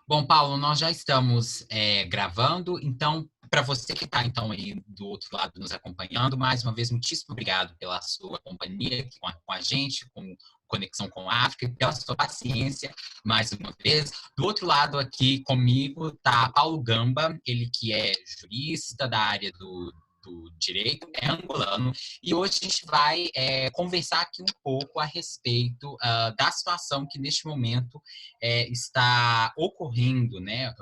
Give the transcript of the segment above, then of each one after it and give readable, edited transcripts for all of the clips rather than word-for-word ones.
Bom, Paulo, nós já estamos gravando, então, para você que está então aí do outro lado nos acompanhando, mais uma vez, muitíssimo obrigado pela sua companhia aqui com a gente, com Conexão com a África, pela sua paciência, mais uma vez. Do outro lado aqui comigo está Paulo Gamba, ele que é jurista da área do direito, é angolano, e hoje a gente vai conversar aqui um pouco a respeito da situação que neste momento está ocorrendo, né,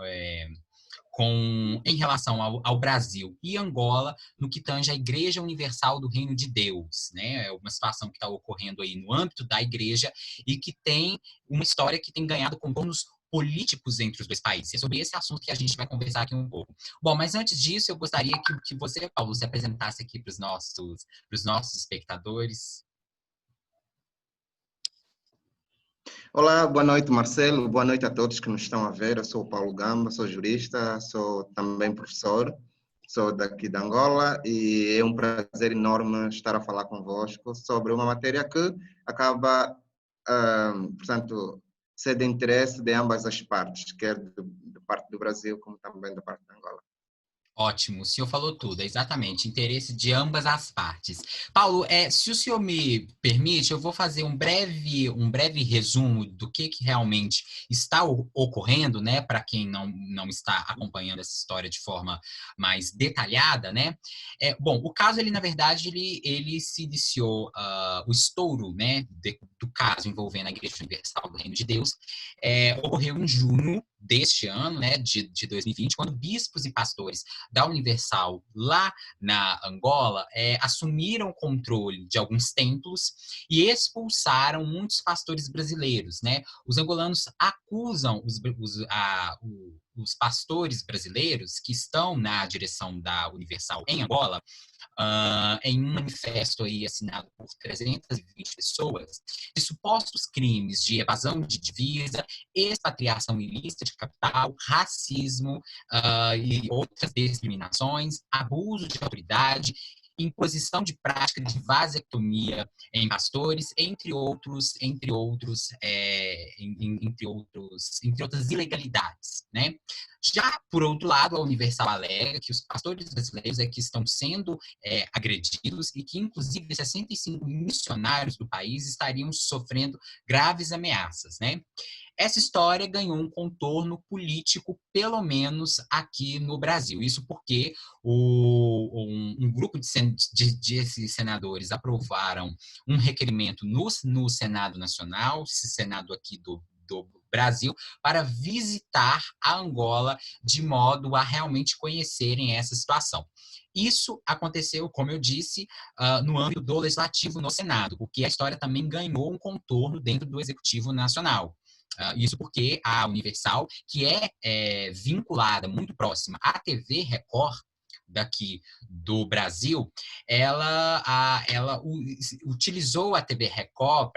em relação ao Brasil e Angola, no que tange à Igreja Universal do Reino de Deus, né? É uma situação que está ocorrendo aí no âmbito da igreja e que tem uma história que tem ganhado contornos políticos entre os dois países. É sobre esse assunto que a gente vai conversar aqui um pouco. Bom, mas antes disso, eu gostaria que você, Paulo, se apresentasse aqui para os nossos espectadores. Olá, boa noite, Marcelo. Boa noite a todos que nos estão a ver. Eu sou o Paulo Gamba, sou jurista, sou também professor, sou daqui de Angola e é um prazer enorme estar a falar convosco sobre uma matéria que acaba, portanto, ser de interesse de ambas as partes, quer de parte do Brasil como também da parte de Angola. Ótimo, o senhor falou tudo, é exatamente, interesse de ambas as partes. Paulo, se o senhor me permite, eu vou fazer um breve resumo do que realmente está ocorrendo, né, para quem não está acompanhando essa história de forma mais detalhada, né? Bom, o caso, ele, na verdade, ele se iniciou, o estouro, né, do caso envolvendo a Igreja Universal do Reino de Deus, ocorreu em junho deste ano, né, de 2020, quando bispos e pastores da Universal lá na Angola assumiram o controle de alguns templos e expulsaram muitos pastores brasileiros, né? Os angolanos acusam os pastores brasileiros que estão na direção da Universal em Angola, em um manifesto aí assinado por 320 pessoas, de supostos crimes de evasão de divisa, expatriação ilícita de capital, racismo e outras discriminações, abuso de autoridade, imposição de prática de vasectomia em pastores, entre outras ilegalidades, né? Já, por outro lado, a Universal alega que os pastores brasileiros que estão sendo agredidos e que, inclusive, 65 missionários do país estariam sofrendo graves ameaças, né? Essa história ganhou um contorno político, pelo menos aqui no Brasil. Isso porque um grupo de senadores aprovaram um requerimento no Senado Nacional, esse Senado aqui do Brasil, para visitar a Angola de modo a realmente conhecerem essa situação. Isso aconteceu, como eu disse, no âmbito do Legislativo no Senado, porque a história também ganhou um contorno dentro do Executivo Nacional. Isso porque a Universal, que é vinculada muito próxima à TV Record, daqui do Brasil, ela utilizou a TV Record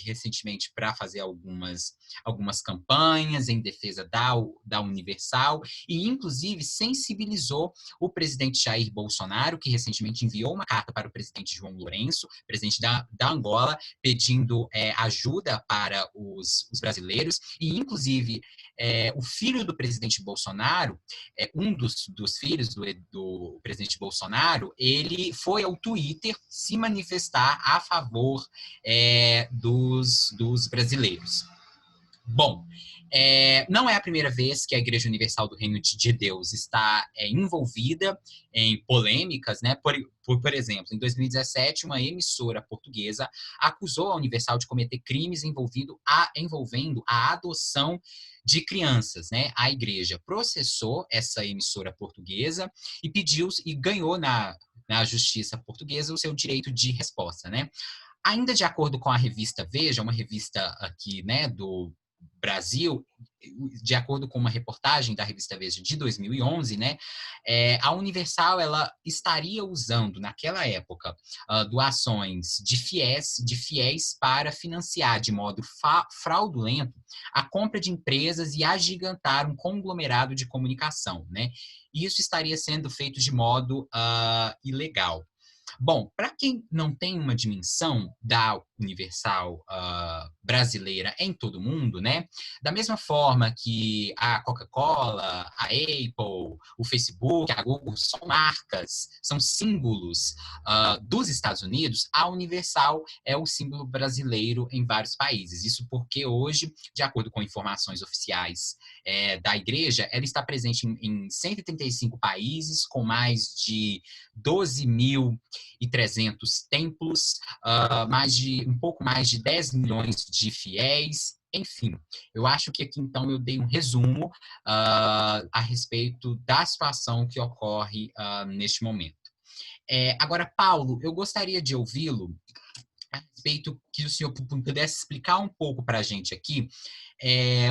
recentemente para fazer algumas campanhas em defesa da Universal e, inclusive, sensibilizou o presidente Jair Bolsonaro, que recentemente enviou uma carta para o presidente João Lourenço, presidente da Angola, pedindo ajuda para os brasileiros e, inclusive, o filho do presidente Bolsonaro, um dos filhos do presidente Bolsonaro, ele foi ao Twitter se manifestar a favor dos brasileiros. Bom, não é a primeira vez que a Igreja Universal do Reino de Deus está envolvida em polêmicas, né? Por exemplo, em 2017, uma emissora portuguesa acusou a Universal de cometer crimes envolvendo a adoção de crianças, né? A igreja processou essa emissora portuguesa e ganhou na justiça portuguesa o seu direito de resposta, né? Ainda de acordo com a revista Veja, uma revista aqui, né, do Brasil, de acordo com uma reportagem da revista Veja de 2011, né, a Universal ela estaria usando naquela época doações de fiéis para financiar de modo fraudulento a compra de empresas e agigantar um conglomerado de comunicação, né? Isso estaria sendo feito de modo ilegal. Bom, para quem não tem uma dimensão da Universal brasileira em todo o mundo, né? Da mesma forma que a Coca-Cola, a Apple, o Facebook, a Google são marcas, são símbolos dos Estados Unidos, a Universal é o símbolo brasileiro em vários países. Isso porque hoje, de acordo com informações oficiais da igreja, ela está presente em 135 países, com mais de 12.300 templos, um pouco mais de 10 milhões de fiéis. Enfim, eu acho que aqui então eu dei um resumo a respeito da situação que ocorre neste momento. Agora, Paulo, eu gostaria de ouvi-lo a respeito que o senhor pudesse explicar um pouco para a gente aqui.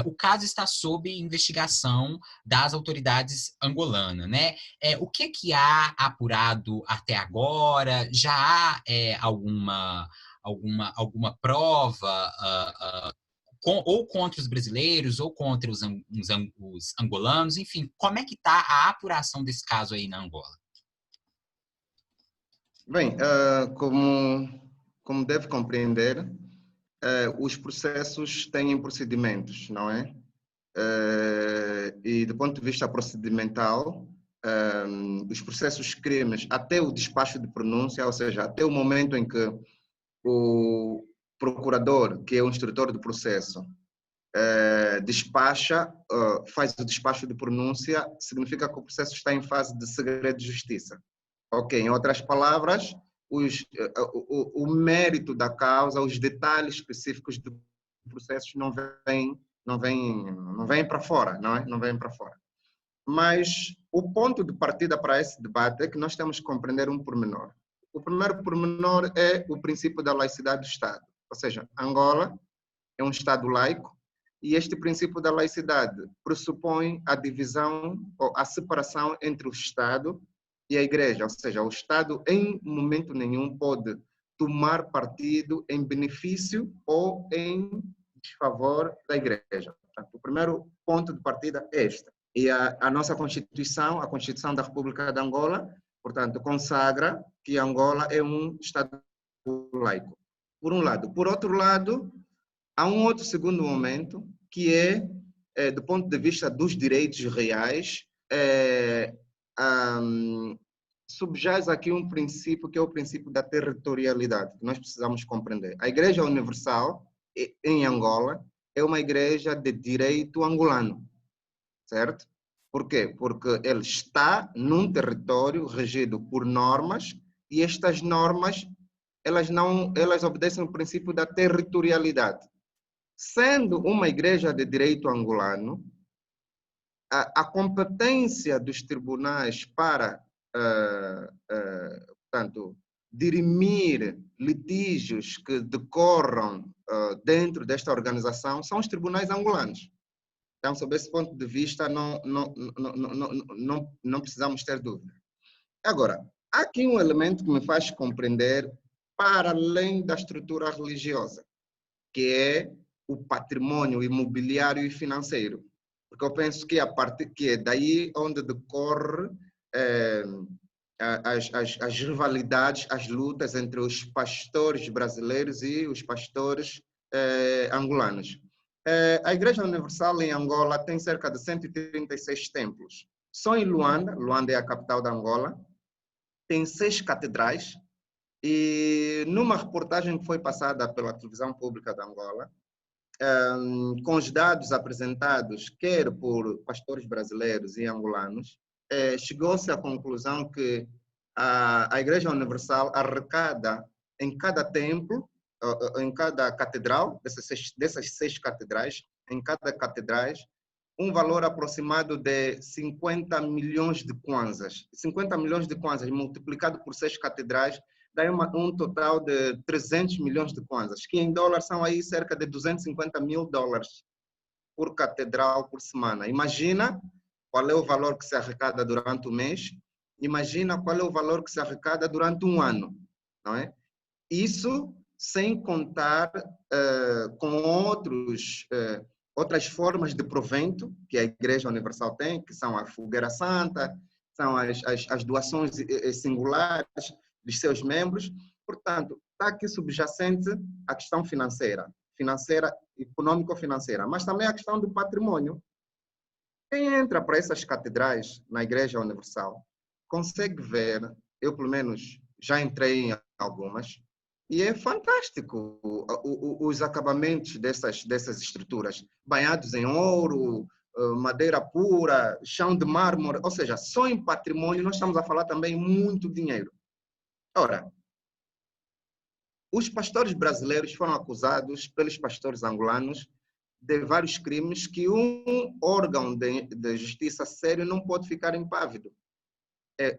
O caso está sob investigação das autoridades angolanas, né? O que há apurado até agora? Já há alguma prova ou contra os brasileiros ou contra os angolanos? Enfim, como é que está a apuração desse caso aí na Angola? Bem, como deve compreender, os processos têm procedimentos, não é? E do ponto de vista procedimental, os processos crimes, até o despacho de pronúncia, ou seja, até o momento em que o procurador, que é o instrutor do processo, despacha, faz o despacho de pronúncia, significa que o processo está em fase de segredo de justiça. Ok, em outras palavras, o mérito da causa, os detalhes específicos do processo não vêm para fora, não é? Não vêm para fora. Mas o ponto de partida para esse debate é que nós temos que compreender um pormenor. O primeiro pormenor é o princípio da laicidade do Estado. Ou seja, Angola é um Estado laico e este princípio da laicidade pressupõe a divisão ou a separação entre o Estado e a Igreja. Ou seja, o Estado em momento nenhum pode tomar partido em benefício ou em desfavor da Igreja. Portanto, o primeiro ponto de partida é este. E a nossa Constituição, a Constituição da República de Angola, portanto, consagra que Angola é um Estado laico, por um lado. Por outro lado, há um outro segundo momento, que do ponto de vista dos direitos reais, subjaz aqui um princípio que é o princípio da territorialidade, que nós precisamos compreender. A Igreja Universal, em Angola, é uma igreja de direito angolano, certo? Por quê? Porque ele está num território regido por normas e estas normas elas obedecem ao princípio da territorialidade. Sendo uma igreja de direito angolano, a competência dos tribunais para, portanto, dirimir litígios que decorram dentro desta organização são os tribunais angolanos. Então, sob esse ponto de vista, não precisamos ter dúvida. Agora, há aqui um elemento que me faz compreender para além da estrutura religiosa, que é o patrimônio imobiliário e financeiro. Porque eu penso que que é daí onde decorre as rivalidades, as lutas entre os pastores brasileiros e os pastores angolanos. A Igreja Universal em Angola tem cerca de 136 templos. Só em Luanda, Luanda é a capital da Angola, tem 6 catedrais, e numa reportagem que foi passada pela televisão pública de Angola, com os dados apresentados, quer por pastores brasileiros e angolanos, chegou-se à conclusão que a Igreja Universal arrecada em cada templo, em cada catedral, dessas 6 catedrais, em cada catedral, um valor aproximado de 50 milhões de kwanzas. 50 milhões de kwanzas multiplicado por 6 catedrais dá um total de 300 milhões de kwanzas, que em dólares são aí cerca de 250 mil dólares por catedral por semana. Imagina qual é o valor que se arrecada durante o mês, imagina qual é o valor que se arrecada durante um ano, não é? Isso sem contar com outras formas de provento que a Igreja Universal tem, que são a fogueira santa, são as doações singulares, dos seus membros. Portanto, está aqui subjacente a questão financeira, econômico-financeira, mas também a questão do patrimônio. Quem entra para essas catedrais na Igreja Universal consegue ver, eu pelo menos já entrei em algumas, e é fantástico os acabamentos dessas estruturas, banhados em ouro, madeira pura, chão de mármore, ou seja, só em patrimônio nós estamos a falar também muito dinheiro. Ora, os pastores brasileiros foram acusados pelos pastores angolanos de vários crimes que um órgão de justiça sério não pode ficar impávido.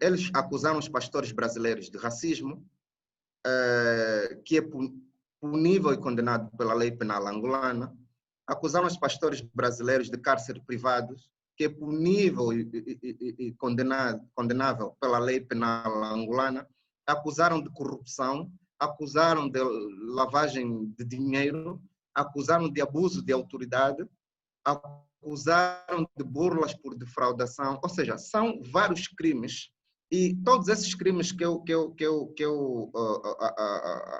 Eles acusaram os pastores brasileiros de racismo, que é punível e condenado pela lei penal angolana. Acusaram os pastores brasileiros de cárcere privados, que é punível e condenável pela lei penal angolana. Acusaram de corrupção, acusaram de lavagem de dinheiro, acusaram de abuso de autoridade, acusaram de burlas por defraudação, ou seja, são vários crimes. E todos esses crimes que eu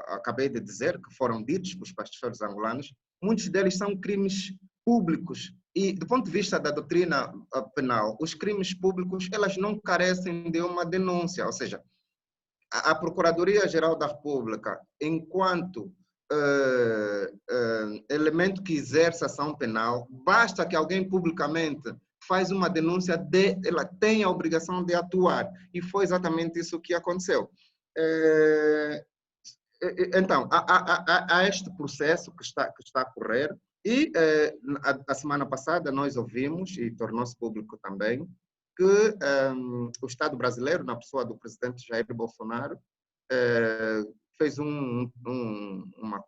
acabei de dizer, que foram ditos pelos pastores angolanos, muitos deles são crimes públicos. E, do ponto de vista da doutrina penal, os crimes públicos, elas não carecem de uma denúncia. Ou seja, a Procuradoria-Geral da República, enquanto elemento que exerce ação penal, basta que alguém publicamente faz uma denúncia, ela tem a obrigação de atuar. E foi exatamente isso que aconteceu. Então, há este processo que está a correr, e a semana passada nós ouvimos, e tornou-se público também, que o Estado brasileiro, na pessoa do presidente Jair Bolsonaro, fez uma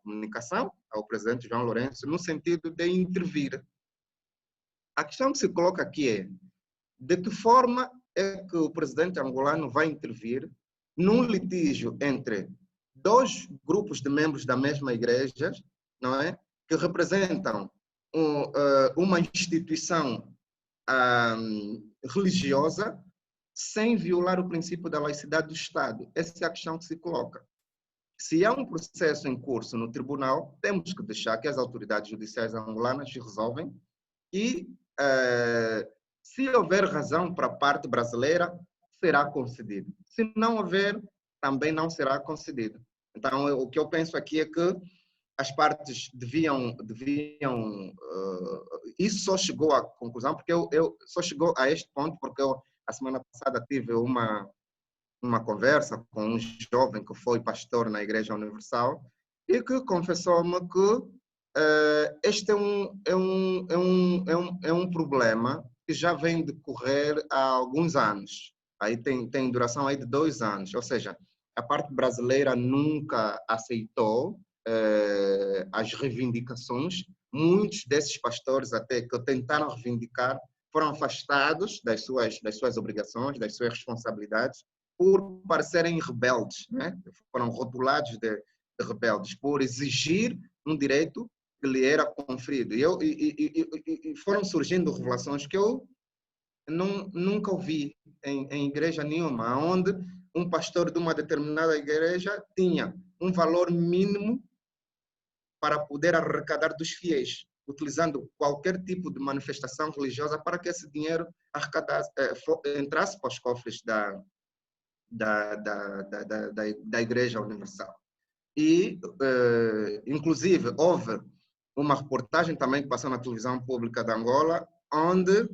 comunicação ao presidente João Lourenço no sentido de intervir. A questão que se coloca aqui é: de que forma é que o presidente angolano vai intervir num litígio entre dois grupos de membros da mesma igreja, não é? Que representam uma instituição religiosa, sem violar o princípio da laicidade do Estado? Essa é a questão que se coloca. Se há um processo em curso no tribunal, temos que deixar que as autoridades judiciais angolanas resolvem, e se houver razão para a parte brasileira, será concedido. Se não houver, também não será concedido. Então, o que eu penso aqui é que as partes deviam isso só chegou à conclusão, porque só chegou a este ponto, porque a semana passada tive uma conversa com um jovem que foi pastor na Igreja Universal e que confessou-me que este é um problema que já vem decorrer há alguns anos. Aí tem duração aí de 2 anos, ou seja, a parte brasileira nunca aceitou as reivindicações. Muitos desses pastores até que tentaram reivindicar foram afastados das suas obrigações, das suas responsabilidades, por parecerem rebeldes, né? Foram rotulados de rebeldes, por exigir um direito que lhe era conferido. E foram surgindo revelações que eu nunca ouvi em igreja nenhuma, onde um pastor de uma determinada igreja tinha um valor mínimo para poder arrecadar dos fiéis, utilizando qualquer tipo de manifestação religiosa para que esse dinheiro entrasse para os cofres da Igreja Universal. E, inclusive, houve uma reportagem também que passou na televisão pública de Angola, onde,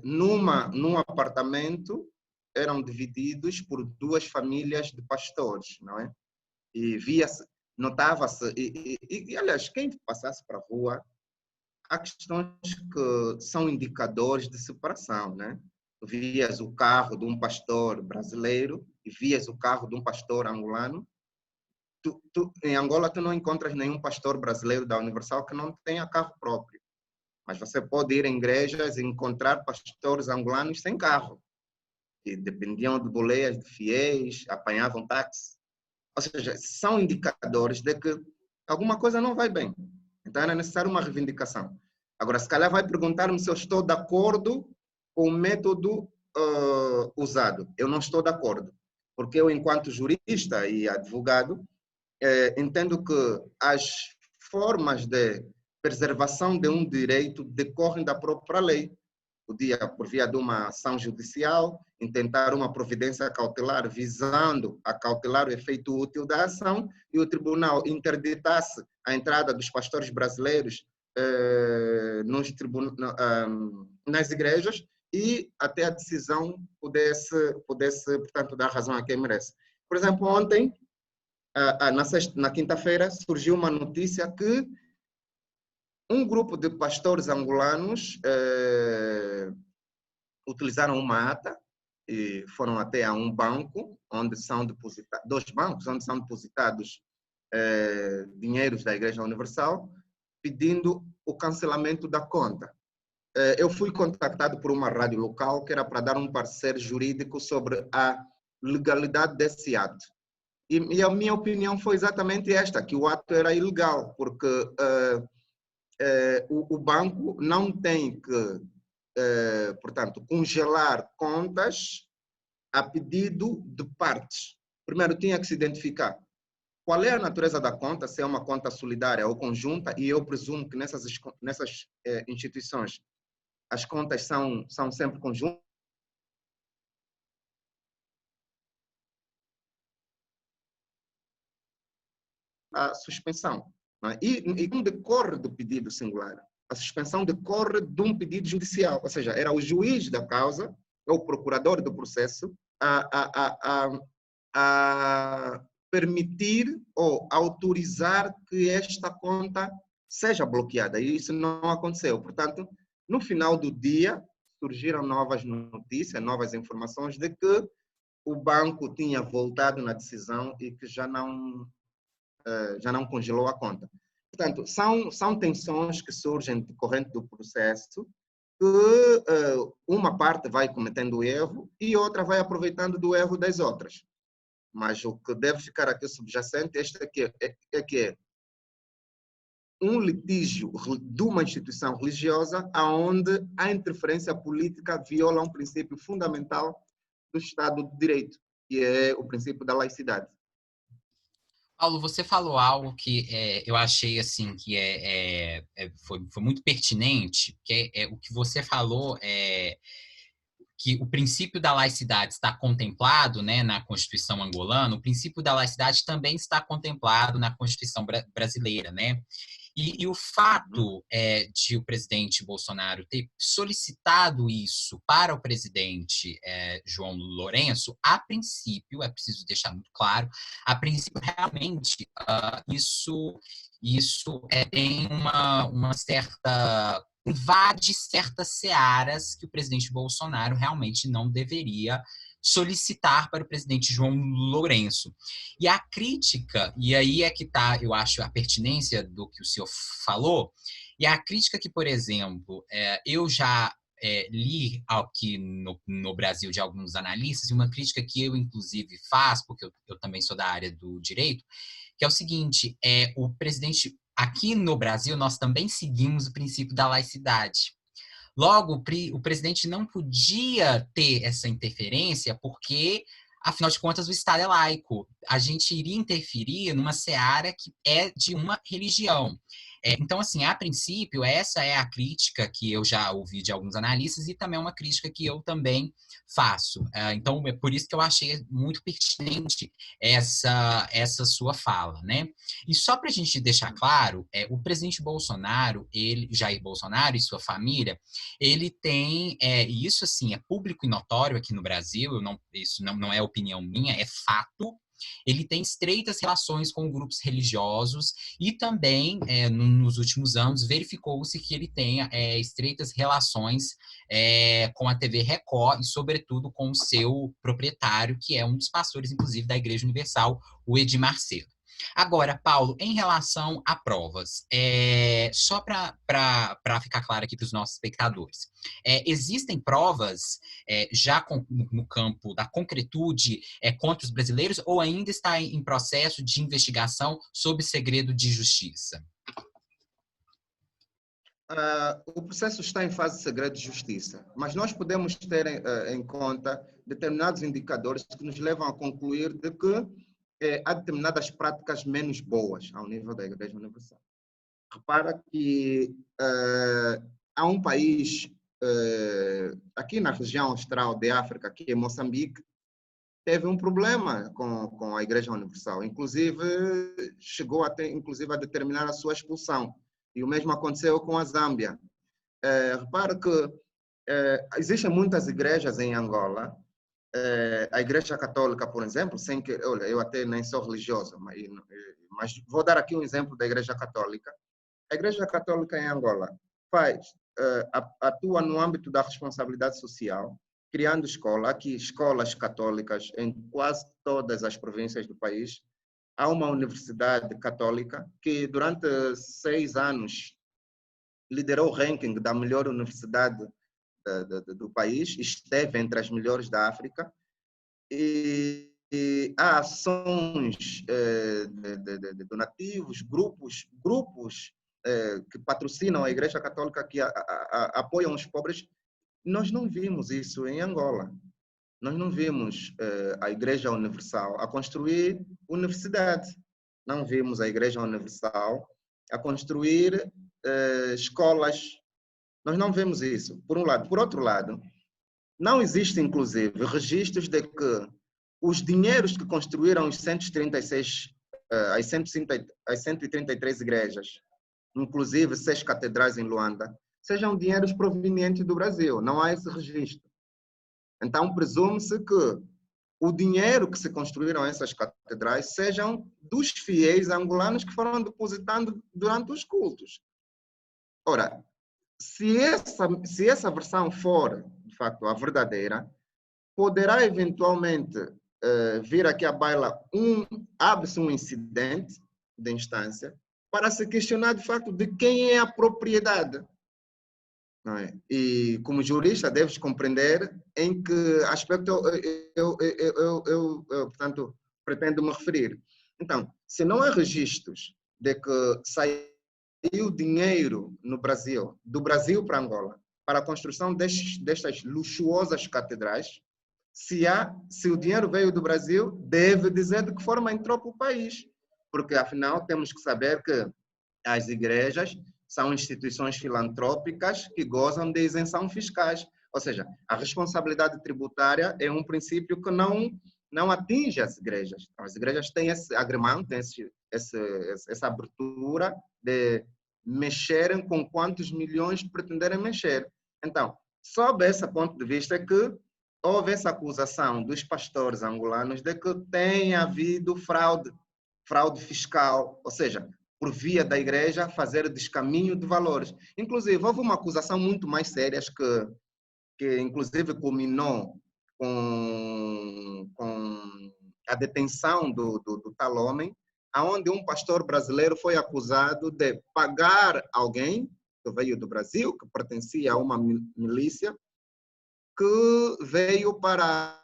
num apartamento, eram divididos por 2 famílias de pastores, não é? E notava-se, e aliás, quem passasse para a rua, há questões que são indicadores de separação, né? Vias o carro de um pastor brasileiro e vias o carro de um pastor angolano. Em Angola, tu não encontras nenhum pastor brasileiro da Universal que não tenha carro próprio. Mas você pode ir em igrejas e encontrar pastores angolanos sem carro, que dependiam de boleias de fiéis, apanhavam táxi. Ou seja, são indicadores de que alguma coisa não vai bem. Então, era necessário uma reivindicação. Agora, se calhar vai perguntar-me se eu estou de acordo com o método usado. Eu não estou de acordo. porque eu, enquanto jurista e advogado, entendo que as formas de preservação de um direito decorrem da própria lei. Podia, por via de uma ação judicial, intentar uma providência cautelar visando acautelar o efeito útil da ação e o tribunal interditasse a entrada dos pastores brasileiros nas igrejas e até a decisão pudesse, portanto, dar razão a quem merece. Por exemplo, ontem, na quinta-feira, surgiu uma notícia que um grupo de pastores angolanos utilizaram uma ata e foram até a um banco, onde são depositados, 2 bancos, onde são depositados dinheiros da Igreja Universal, pedindo o cancelamento da conta. Eu fui contactado por uma rádio local que era para dar um parecer jurídico sobre a legalidade desse ato. E a minha opinião foi exatamente esta, que o ato era ilegal, porque o banco não tem que, portanto, congelar contas a pedido de partes. Primeiro, tinha que se identificar qual é a natureza da conta, se é uma conta solidária ou conjunta, e eu presumo que nessas instituições as contas são sempre conjuntas. A suspensão. E como decorre do pedido singular? A suspensão decorre de um pedido judicial, ou seja, era o juiz da causa, ou o procurador do processo, a permitir ou autorizar que esta conta seja bloqueada. E isso não aconteceu. Portanto, no final do dia, surgiram novas notícias, novas informações de que o banco tinha voltado na decisão e que já não congelou a conta. Portanto, são tensões que surgem decorrente do processo, que uma parte vai cometendo erro e outra vai aproveitando do erro das outras. Mas o que deve ficar aqui subjacente é que um litígio de uma instituição religiosa onde a interferência política viola um princípio fundamental do Estado de Direito, que é o princípio da laicidade. Paulo, você falou algo que eu achei assim que foi muito pertinente, que o que você falou que o princípio da laicidade está contemplado, né, na Constituição angolana, o princípio da laicidade também está contemplado na Constituição brasileira, né? E o fato de o presidente Bolsonaro ter solicitado isso para o presidente João Lourenço, a princípio, é preciso deixar muito claro, a princípio realmente isso tem uma certa invade certas searas que o presidente Bolsonaro realmente não deveria solicitar para o presidente João Lourenço. E a crítica, e aí é que está, eu acho, a pertinência do que o senhor falou, e a crítica que, por exemplo, eu já li aqui no Brasil de alguns analistas, e uma crítica que eu, inclusive, faço, porque eu também sou da área do direito, que é o seguinte, o presidente, aqui no Brasil, nós também seguimos o princípio da laicidade. Logo, o presidente não podia ter essa interferência porque, afinal de contas, o Estado é laico. A gente iria interferir numa seara que é de uma religião. Então, assim, a princípio, essa é a crítica que eu já ouvi de alguns analistas e também é uma crítica que eu também faço. Então, é por isso que eu achei muito pertinente essa sua fala, né? E só para a gente deixar claro, o presidente Bolsonaro, Jair Bolsonaro e sua família, ele tem, e isso assim é público e notório aqui no Brasil, isso não é opinião minha, é fato. Ele tem estreitas relações com grupos religiosos e também, nos últimos anos, verificou-se que ele tem estreitas relações com a TV Record e, sobretudo, com o seu proprietário, que é um dos pastores, inclusive, da Igreja Universal, o Edir Macedo. Agora, Paulo, em relação a provas, só para ficar claro aqui para os nossos espectadores, existem provas já no campo da concretude contra os brasileiros ou ainda está em processo de investigação sob segredo de justiça? O processo está em fase de segredo de justiça, mas nós podemos ter em conta determinados indicadores que nos levam a concluir de que há determinadas práticas menos boas ao nível da Igreja Universal. Repara que há um país aqui na região austral de África, que é Moçambique, teve um problema com a Igreja Universal, inclusive chegou até inclusive a determinar a sua expulsão. E o mesmo aconteceu com a Zâmbia. Repara que existem muitas igrejas em Angola. A Igreja Católica, por exemplo, sem que, olha, eu até nem sou religioso, mas vou dar aqui um exemplo da Igreja Católica. A Igreja Católica em Angola atua no âmbito da responsabilidade social, criando escolas católicas em quase todas as províncias do país. Há uma universidade católica que durante 6 anos liderou o ranking da melhor universidade do país, esteve entre as melhores da África, e há ações de donativos, grupos que patrocinam a Igreja Católica, que apoiam os pobres. Nós não vimos isso em Angola. Nós não vimos a Igreja Universal a construir universidade. Não vimos a Igreja Universal a construir escolas. Nós não vemos isso, por um lado. Por outro lado, não existe, inclusive, registros de que os dinheiros que construíram os 136, as 133 igrejas, inclusive 6 catedrais em Luanda, sejam dinheiros provenientes do Brasil. Não há esse registro. Então, presume-se que o dinheiro que se construíram essas catedrais sejam dos fiéis angolanos que foram depositando durante os cultos. Ora, se essa versão for, de facto, a verdadeira, poderá eventualmente vir aqui à baila abre-se um incidente de instância para se questionar, de facto, de quem é a propriedade. Não é? E como jurista deves compreender em que aspecto portanto, pretendo me referir. Então, se não há registros de que saiu dinheiro no Brasil, do Brasil para Angola, para a construção destas luxuosas catedrais, se o dinheiro veio do Brasil, deve dizer de que forma entrou para o país. Porque, afinal, temos que saber que as igrejas são instituições filantrópicas que gozam de isenção fiscais. Ou seja, a responsabilidade tributária é um princípio que não atinge as igrejas. As igrejas têm esse agremão, têm essa abertura de mexerem com quantos milhões pretenderem mexer. Então, sob esse ponto de vista é que houve essa acusação dos pastores angolanos de que tem havido fraude fiscal, ou seja, por via da igreja, fazer descaminho de valores. Inclusive, houve uma acusação muito mais séria que inclusive culminou com a detenção do tal homem, onde um pastor brasileiro foi acusado de pagar alguém que veio do Brasil, que pertencia a uma milícia, que veio para...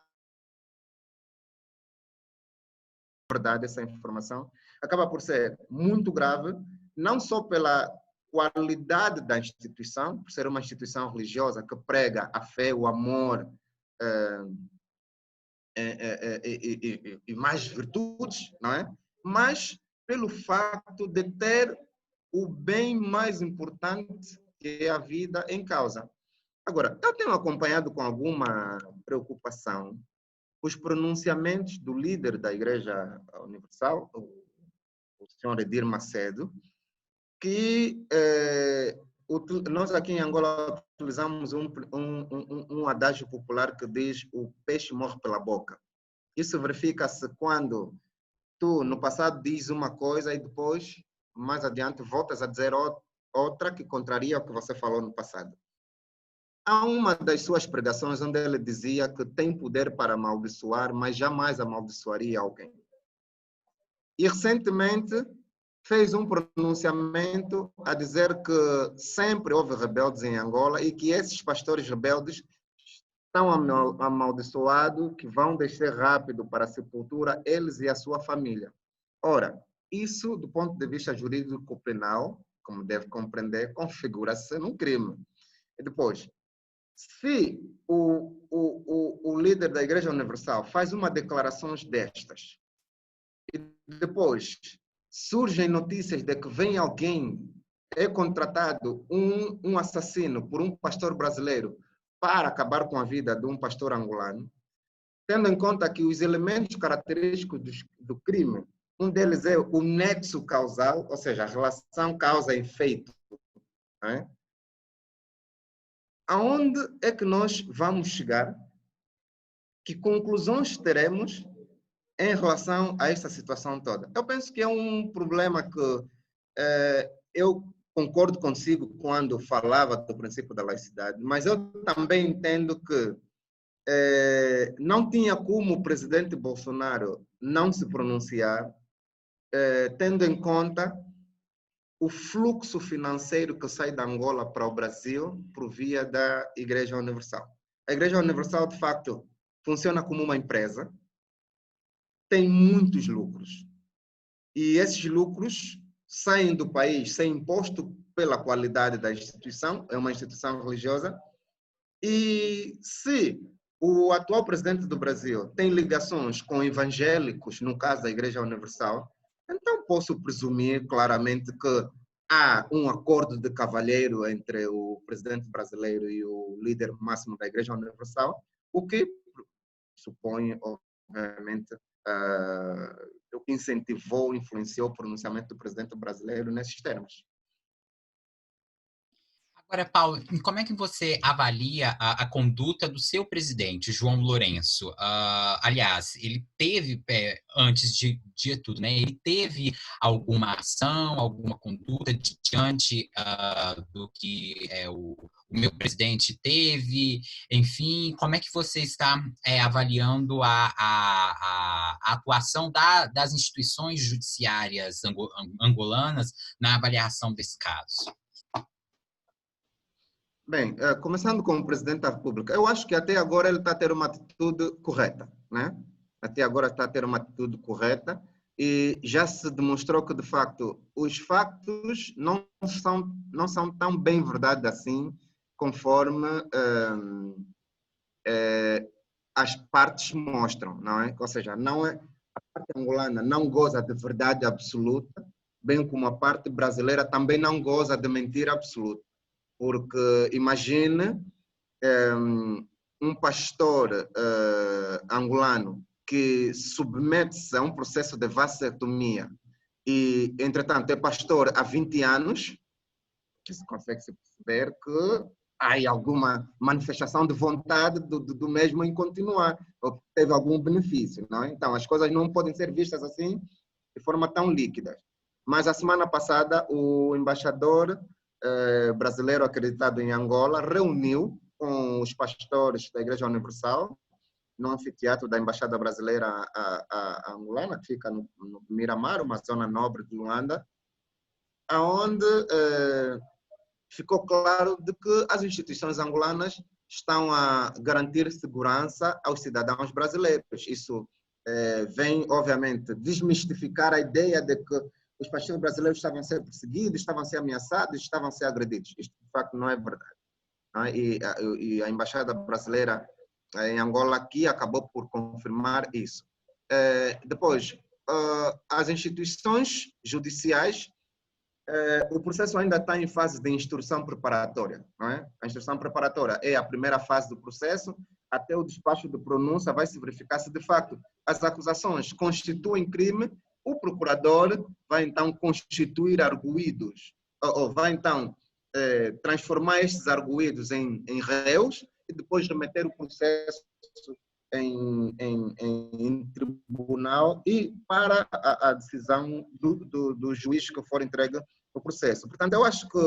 verdade, essa informação acaba por ser muito grave, não só pela qualidade da instituição, por ser uma instituição religiosa que prega a fé, o amor e mais virtudes, não é? Mas pelo facto de ter o bem mais importante, que é a vida, em causa. Agora, eu tenho acompanhado com alguma preocupação os pronunciamentos do líder da Igreja Universal, o senhor Edir Macedo, que nós aqui em Angola utilizamos um adágio popular que diz: o peixe morre pela boca. Isso verifica-se quando tu, no passado, dizes uma coisa e depois, mais adiante, voltas a dizer outra que contraria o que você falou no passado. Há uma das suas pregações onde ele dizia que tem poder para amaldiçoar, mas jamais amaldiçoaria alguém. E recentemente fez um pronunciamento a dizer que sempre houve rebeldes em Angola e que esses pastores rebeldes estão amaldiçoados, que vão descer rápido para a sepultura, eles e a sua família. Ora, isso, do ponto de vista jurídico penal, como deve compreender, configura-se num crime. E depois, se o líder da Igreja Universal faz uma declaração destas, e depois surgem notícias de que vem alguém, é contratado um assassino por um pastor brasileiro para acabar com a vida de um pastor angolano, tendo em conta que os elementos característicos do crime, um deles é o nexo causal, ou seja, a relação causa-efeito. Né? Aonde é que nós vamos chegar? Que conclusões teremos em relação a esta situação toda? Eu penso que é um problema que eu concordo consigo quando falava do princípio da laicidade, mas eu também entendo que não tinha como o presidente Bolsonaro não se pronunciar, tendo em conta o fluxo financeiro que sai da Angola para o Brasil por via da Igreja Universal. A Igreja Universal, de facto, funciona como uma empresa, tem muitos lucros. E esses lucros saem do país sem imposto pela qualidade da instituição, é uma instituição religiosa. E se o atual presidente do Brasil tem ligações com evangélicos, no caso da Igreja Universal, então posso presumir claramente que há um acordo de cavalheiro entre o presidente brasileiro e o líder máximo da Igreja Universal, o que supõe, obviamente, o que incentivou, influenciou o pronunciamento do presidente brasileiro nesses termos. Agora, Paulo, como é que você avalia a conduta do seu presidente, João Lourenço? Aliás, ele teve, antes de tudo, né, ele teve alguma ação, alguma conduta diante do que o meu presidente teve? Enfim, como é que você está avaliando a atuação das instituições judiciárias angolanas na avaliação desse caso? Bem, começando com o presidente da República, eu acho que até agora ele está a ter uma atitude correta, né? Até agora está a ter uma atitude correta e já se demonstrou que, de facto, os factos não são tão bem verdade assim, conforme as partes mostram, não é? Ou seja, não é, a parte angolana não goza de verdade absoluta, bem como a parte brasileira também não goza de mentira absoluta. Porque imagine um pastor angolano que submete-se a um processo de vasectomia e, entretanto, é pastor há 20 anos, que se consegue perceber que há alguma manifestação de vontade do mesmo em continuar, ou teve algum benefício, não é? Então, as coisas não podem ser vistas assim, de forma tão líquida. Mas a semana passada, o embaixador brasileiro acreditado em Angola reuniu com os pastores da Igreja Universal no anfiteatro da Embaixada Brasileira a angolana, que fica no Miramar, uma zona nobre de Luanda, onde ficou claro de que as instituições angolanas estão a garantir segurança aos cidadãos brasileiros. Isso vem, obviamente, desmistificar a ideia de que os pastores brasileiros estavam a ser perseguidos, estavam a ser ameaçados, estavam a ser agredidos. Isto, de facto, não é verdade. Não é? E a Embaixada Brasileira em Angola aqui acabou por confirmar isso. Depois, as instituições judiciais, o processo ainda está em fase de instrução preparatória. Não é? A instrução preparatória é a primeira fase do processo, até o despacho de pronúncia vai se verificar se de facto as acusações constituem crime. O procurador vai então constituir arguídos, ou vai então transformar estes arguídos em réus e depois remeter o processo em tribunal e para a decisão do juiz que for entregue o processo. Portanto, eu acho que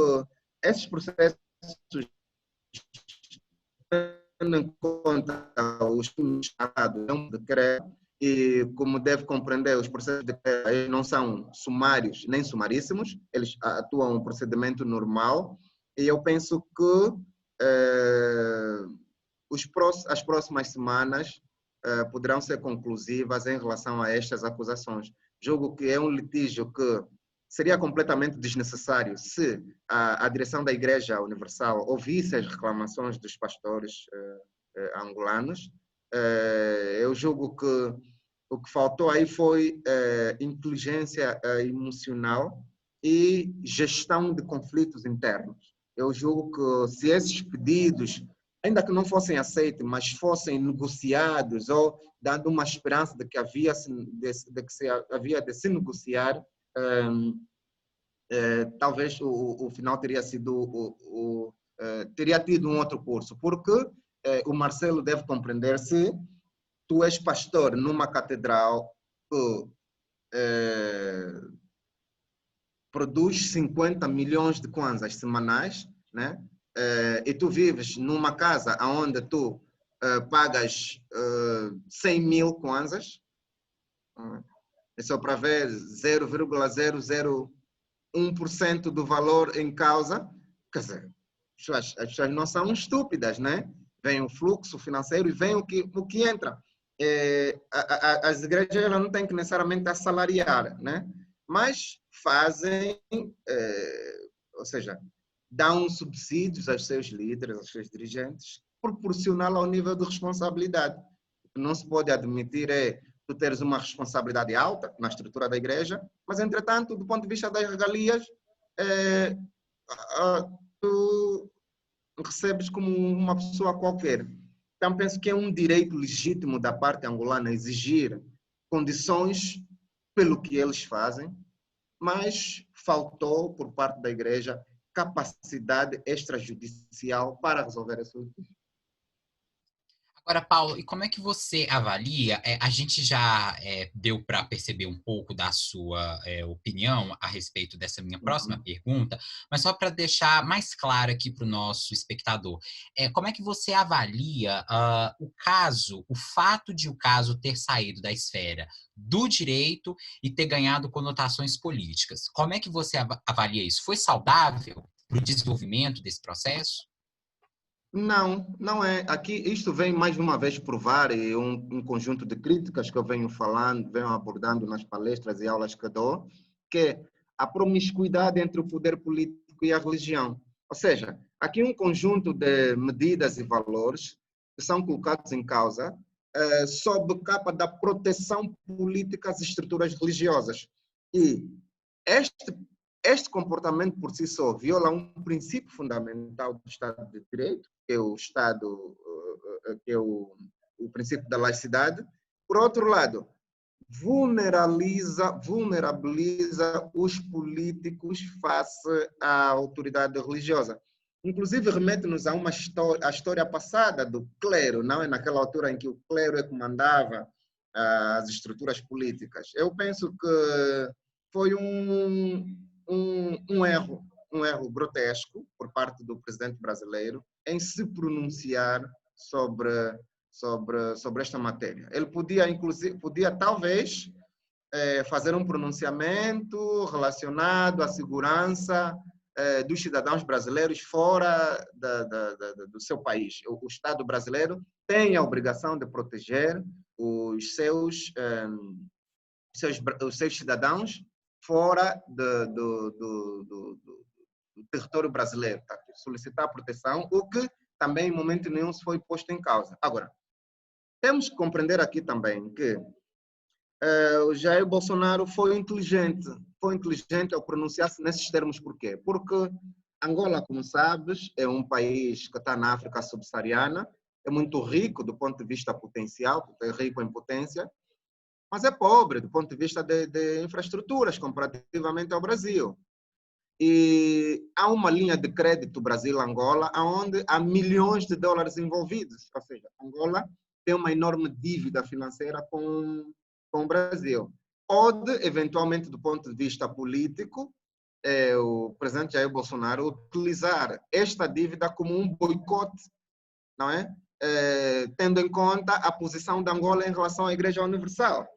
esses processos, tendo em conta os estados de decreto, e como deve compreender, os processos de decreto não são sumários nem sumaríssimos, eles atuam um procedimento normal, e eu penso que as próximas semanas poderão ser conclusivas em relação a estas acusações. Julgo que é um litígio que seria completamente desnecessário se a direção da Igreja Universal ouvisse as reclamações dos pastores angolanos. Eu julgo que o que faltou aí foi inteligência emocional e gestão de conflitos internos. Eu julgo que se esses pedidos, ainda que não fossem aceitos, mas fossem negociados ou dando uma esperança de que havia de se negociar, talvez o final teria sido teria tido um outro curso, porque o Marcelo deve compreender, se tu és pastor numa catedral que produz 50 milhões de kwanzas semanais, né? E tu vives numa casa onde tu pagas 100 mil kwanzas, é só para ver 0,001% do valor em causa. Quer dizer, as pessoas não são estúpidas, né? Vem o fluxo financeiro e vem o que entra. As igrejas não têm que necessariamente assalariar, né? Mas fazem, ou seja, dão subsídios aos seus líderes, aos seus dirigentes, proporcional ao nível de responsabilidade. O que não se pode admitir é tu teres uma responsabilidade alta na estrutura da igreja, mas, entretanto, do ponto de vista das regalias, tu recebes como uma pessoa qualquer. Então, penso que é um direito legítimo da parte angolana exigir condições pelo que eles fazem, mas faltou, por parte da igreja, capacidade extrajudicial para resolver assuntos. Agora, Paulo, e como é que você avalia? A gente já deu para perceber um pouco da sua opinião a respeito dessa minha próxima pergunta, mas só para deixar mais claro aqui para o nosso espectador, como é que você avalia o fato de o caso ter saído da esfera do direito e ter ganhado conotações políticas? Como é que você avalia isso? Foi saudável para o desenvolvimento desse processo? Não, não é. Aqui isto vem mais uma vez provar um conjunto de críticas que eu venho falando, venho abordando nas palestras e aulas que dou, que é a promiscuidade entre o poder político e a religião. Ou seja, aqui um conjunto de medidas e valores que são colocados em causa sob capa da proteção política às estruturas religiosas. E este comportamento por si só viola um princípio fundamental do Estado de Direito, que é o Estado, que é o princípio da laicidade. Por outro lado, vulnerabiliza os políticos face à autoridade religiosa. Inclusive, remete-nos a a história passada do clero, não é? Naquela altura em que o clero comandava as estruturas políticas. Eu penso que foi um erro grotesco por parte do presidente brasileiro em se pronunciar sobre esta matéria. Ele podia, inclusive, talvez fazer um pronunciamento relacionado à segurança dos cidadãos brasileiros fora do seu país. O Estado brasileiro tem a obrigação de proteger os seus cidadãos fora do território brasileiro, tá? Solicitar proteção, o que também em momento nenhum se foi posto em causa. Agora, temos que compreender aqui também que o Jair Bolsonaro foi inteligente ao pronunciar-se nesses termos. Por quê? Porque Angola, como sabes, é um país que está na África subsaariana, é muito rico do ponto de vista potencial, é rico em potência, mas é pobre do ponto de vista de infraestruturas comparativamente ao Brasil. E há uma linha de crédito Brasil-Angola onde há milhões de dólares envolvidos. Ou seja, Angola tem uma enorme dívida financeira com o Brasil. Pode, eventualmente, do ponto de vista político, o presidente Jair Bolsonaro utilizar esta dívida como um boicote, não é? Tendo em conta a posição de Angola em relação à Igreja Universal.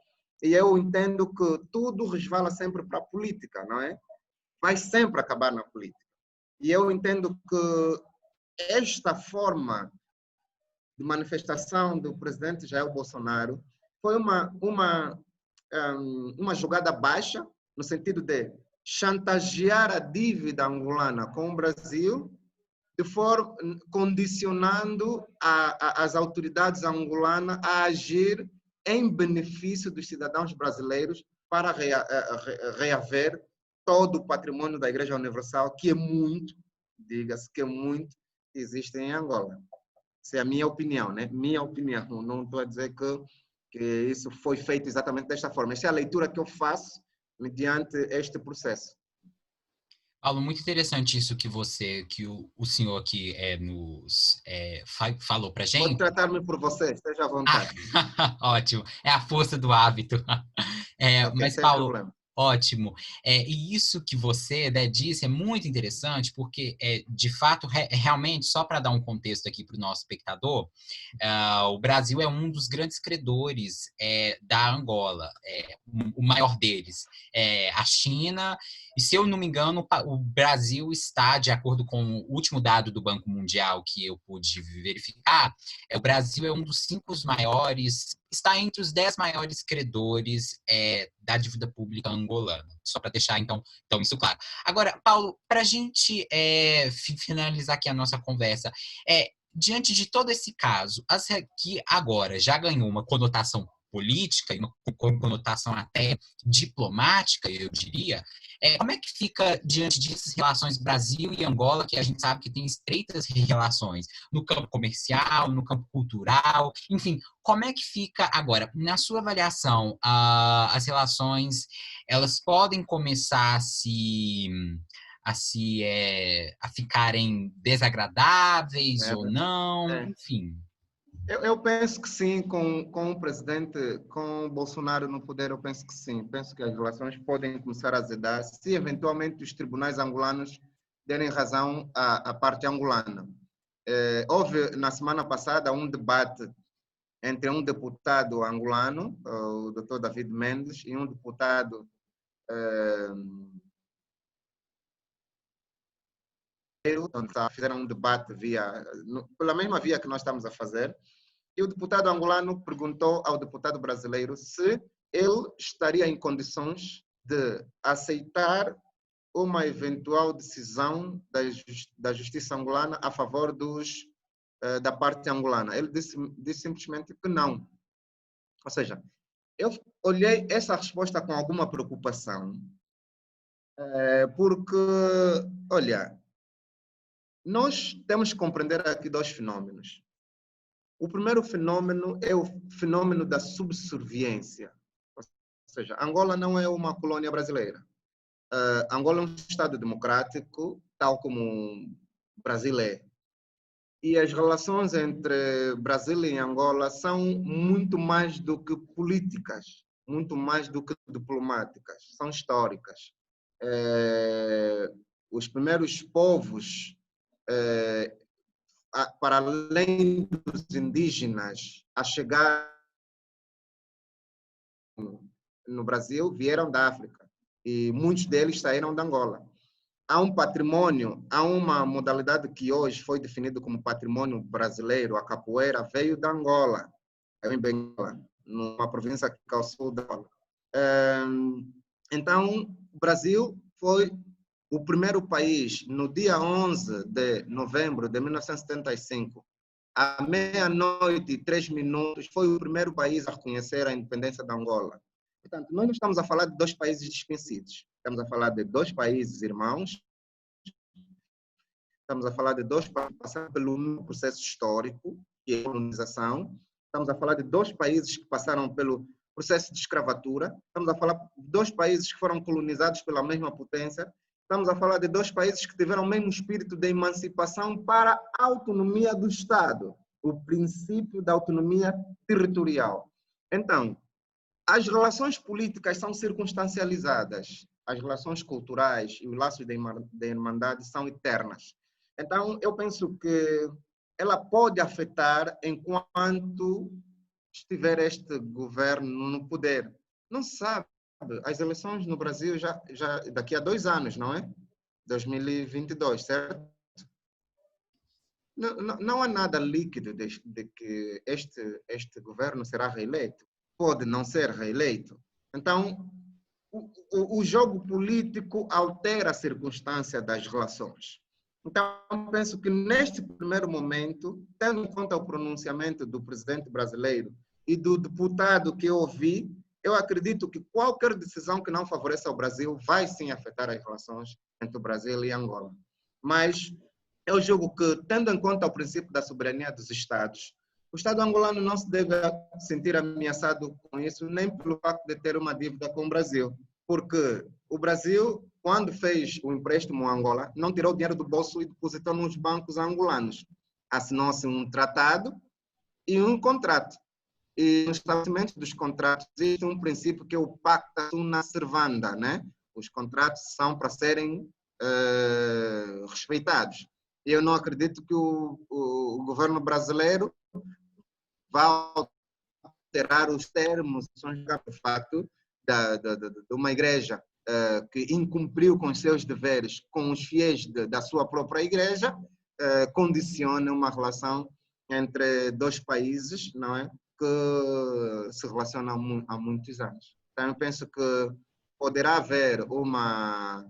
E eu entendo que tudo resvala sempre para a política, não é? Vai sempre acabar na política. E eu entendo que esta forma de manifestação do presidente Jair Bolsonaro foi uma jogada baixa, no sentido de chantagear a dívida angolana com o Brasil, de forma condicionando as autoridades angolanas a agir em benefício dos cidadãos brasileiros para reaver todo o patrimônio da Igreja Universal, que é muito, diga-se que é muito, que existe em Angola. Essa é a minha opinião, né? Minha opinião. Não estou a dizer que isso foi feito exatamente desta forma. Esta é a leitura que eu faço mediante este processo. Paulo, muito interessante isso que o senhor aqui falou para Pode gente. tratar-me por você, esteja à Ah, vontade. ótimo, é a força do hábito. Ok, Mas, sem Paulo, problema. ótimo. E isso que você, né, disse é muito interessante, porque, de fato, realmente, só para dar um contexto aqui para o nosso espectador, o Brasil é um dos grandes credores da Angola, o maior deles. A China, e se eu não me engano, o Brasil está, de acordo com o último dado do Banco Mundial que eu pude verificar, o Brasil é um dos 5 maiores, está entre os 10 maiores credores da dívida pública angolana. Só para deixar, então, isso claro. Agora, Paulo, para a gente finalizar aqui a nossa conversa, diante de todo esse caso, que agora já ganhou uma conotação política e uma conotação até diplomática, eu diria, como é que fica diante dessas relações Brasil e Angola, que a gente sabe que tem estreitas relações no campo comercial, no campo cultural, enfim, como é que fica agora, na sua avaliação, as relações, elas podem começar a ficarem desagradáveis ou não, É. enfim. Eu penso que sim, com o presidente, com o Bolsonaro no poder, eu penso que sim. Penso que as relações podem começar a azedar se eventualmente os tribunais angolanos derem razão à parte angolana. Houve na semana passada um debate entre um deputado angolano, o Dr. David Mendes, e um deputado onde fizeram um debate pela mesma via que nós estamos a fazer. E o deputado angolano perguntou ao deputado brasileiro se ele estaria em condições de aceitar uma eventual decisão da justiça angolana a favor da parte angolana. Ele disse simplesmente que não. Ou seja, eu olhei essa resposta com alguma preocupação, porque, olha, nós temos que compreender aqui 2 fenômenos. O primeiro fenômeno é o fenômeno da subserviência. Ou seja, Angola não é uma colônia brasileira. Angola é um Estado democrático, tal como o Brasil é. E as relações entre Brasil e Angola são muito mais do que políticas, muito mais do que diplomáticas, são históricas. Os primeiros povos para além dos indígenas a chegar no Brasil, vieram da África. E muitos deles saíram da Angola. Há um patrimônio, há uma modalidade que hoje foi definida como patrimônio brasileiro, a capoeira, veio da Angola, em Benguela, numa província que é ao sul da Angola. Então, o Brasil foi o primeiro país, no dia 11 de novembro de 1975, à meia-noite e 3 minutos, foi o primeiro país a reconhecer a independência da Angola. Portanto, nós não estamos a falar de 2 países desconhecidos, estamos a falar de 2 países irmãos, estamos a falar de 2 países que passaram pelo processo histórico, que é a colonização, estamos a falar de 2 países que passaram pelo processo de escravatura, estamos a falar de 2 países que foram colonizados pela mesma potência, estamos a falar de 2 países que tiveram o mesmo espírito de emancipação para a autonomia do Estado, o princípio da autonomia territorial. Então, as relações políticas são circunstancializadas, as relações culturais e os laços de irmandade são eternas. Então, eu penso que ela pode afetar enquanto estiver este governo no poder. Não se sabe. As eleições no Brasil já daqui a 2 anos, não é? 2022, certo? Não há nada líquido de que este governo será reeleito. Pode não ser reeleito. Então, o jogo político altera a circunstância das relações. Então, penso que neste primeiro momento, tendo em conta o pronunciamento do presidente brasileiro e do deputado que eu ouvi, eu acredito que qualquer decisão que não favoreça o Brasil vai sim afetar as relações entre o Brasil e Angola. Mas eu julgo que, tendo em conta o princípio da soberania dos Estados, o Estado angolano não se deve sentir ameaçado com isso, nem pelo facto de ter uma dívida com o Brasil. Porque o Brasil, quando fez o empréstimo a Angola, não tirou o dinheiro do bolso e depositou nos bancos angolanos. Assinou-se um tratado e um contrato. E no estabelecimento dos contratos existe um princípio que é o pacta sunt servanda, né? Os contratos são para serem respeitados. Eu não acredito que o governo brasileiro vá alterar os termos, de fato, de uma igreja que incumpriu com os seus deveres com os fiéis da sua própria igreja, condiciona uma relação entre dois países, não é? Que se relacionam há muitos anos. Então, eu penso que poderá haver uma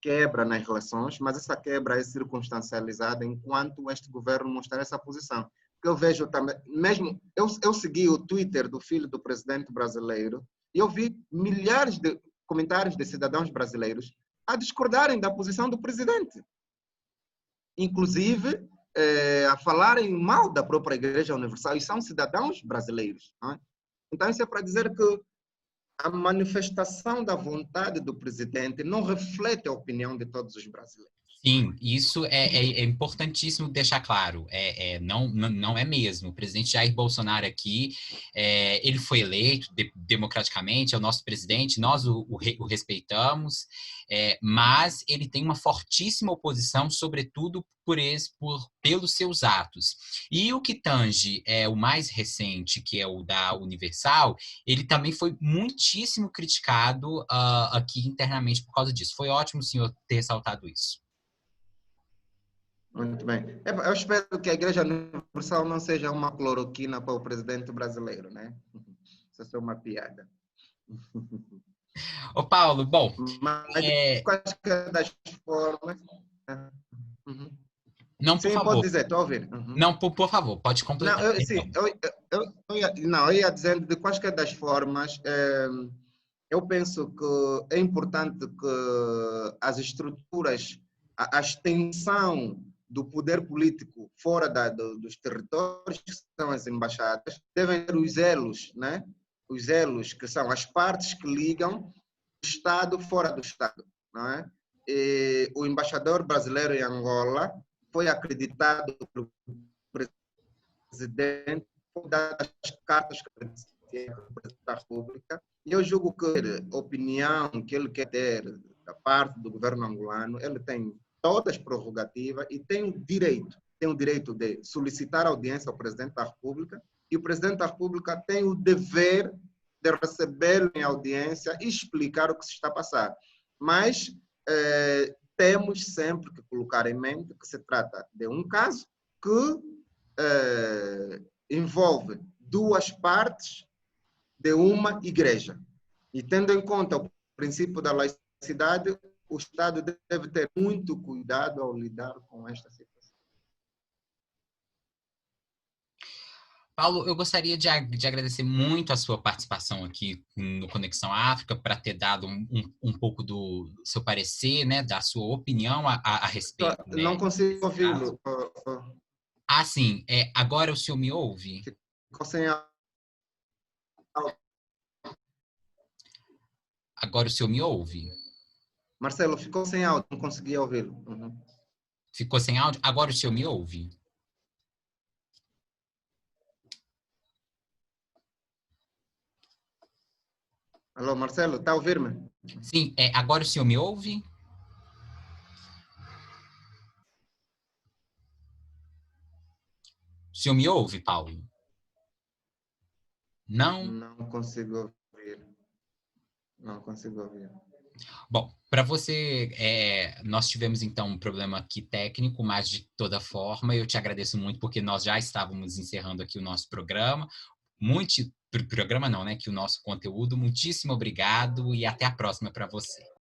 quebra nas relações, mas essa quebra é circunstancializada enquanto este governo mostrar essa posição. Eu vejo também, mesmo eu segui o Twitter do filho do presidente brasileiro e eu vi milhares de comentários de cidadãos brasileiros a discordarem da posição do presidente. Inclusive, a falarem mal da própria Igreja Universal, e são cidadãos brasileiros. Não é? Então, isso é para dizer que a manifestação da vontade do presidente não reflete a opinião de todos os brasileiros. Sim, isso é importantíssimo deixar claro. Não é mesmo. O presidente Jair Bolsonaro aqui, ele foi eleito democraticamente, é o nosso presidente, nós o respeitamos, mas ele tem uma fortíssima oposição, sobretudo pelos seus atos. E o que tange o mais recente, que é o da Universal, ele também foi muitíssimo criticado aqui internamente por causa disso. Foi ótimo o senhor ter ressaltado isso. Muito bem. Eu espero que a Igreja Universal não seja uma cloroquina para o presidente brasileiro, né? Isso é uma piada. Ô, Paulo, bom... Mas quais das formas... Uhum. Não, por Sim, favor. pode dizer, estou a ouvir. Uhum. Não, por favor, pode completar. Não, eu ia dizendo de quaisquer das formas, eu penso que é importante que as estruturas, a extensão do poder político fora dos territórios, que são as embaixadas, devem ter os elos, né? Os elos, que são as partes que ligam o Estado fora do Estado. Não é? E o embaixador brasileiro em Angola foi acreditado pelo presidente, foi dar as cartas credenciais do presidente da República, e eu julgo que a opinião que ele quer ter da parte do governo angolano, ele tem todas as prerrogativas e tem o direito de solicitar audiência ao presidente da República, e o presidente da República tem o dever de recebê-lo em audiência e explicar o que se está a passar. Mas temos sempre que colocar em mente que se trata de um caso que envolve duas partes de uma igreja. E tendo em conta o princípio da laicidade, o Estado deve ter muito cuidado ao lidar com esta situação. Paulo, eu gostaria de agradecer muito a sua participação aqui no Conexão África, para ter dado um pouco do seu parecer, né, da sua opinião a respeito. Não consigo ouvi-lo. Ah, sim. Agora o senhor me ouve? Ficou sem áudio. Agora o senhor me ouve? Marcelo, ficou sem áudio, não conseguia ouvi-lo. Uhum. Ficou sem áudio? Agora o senhor me ouve? Alô, Marcelo, está a ouvir-me? Sim, agora o senhor me ouve? O senhor me ouve, Paulo? Não? Não consigo ouvir. Não consigo ouvir. Bom, para você, nós tivemos então um problema aqui técnico, mas de toda forma eu te agradeço muito, porque nós já estávamos encerrando aqui o nosso programa. programa não, né? Que o nosso conteúdo. Muitíssimo obrigado e até a próxima para você.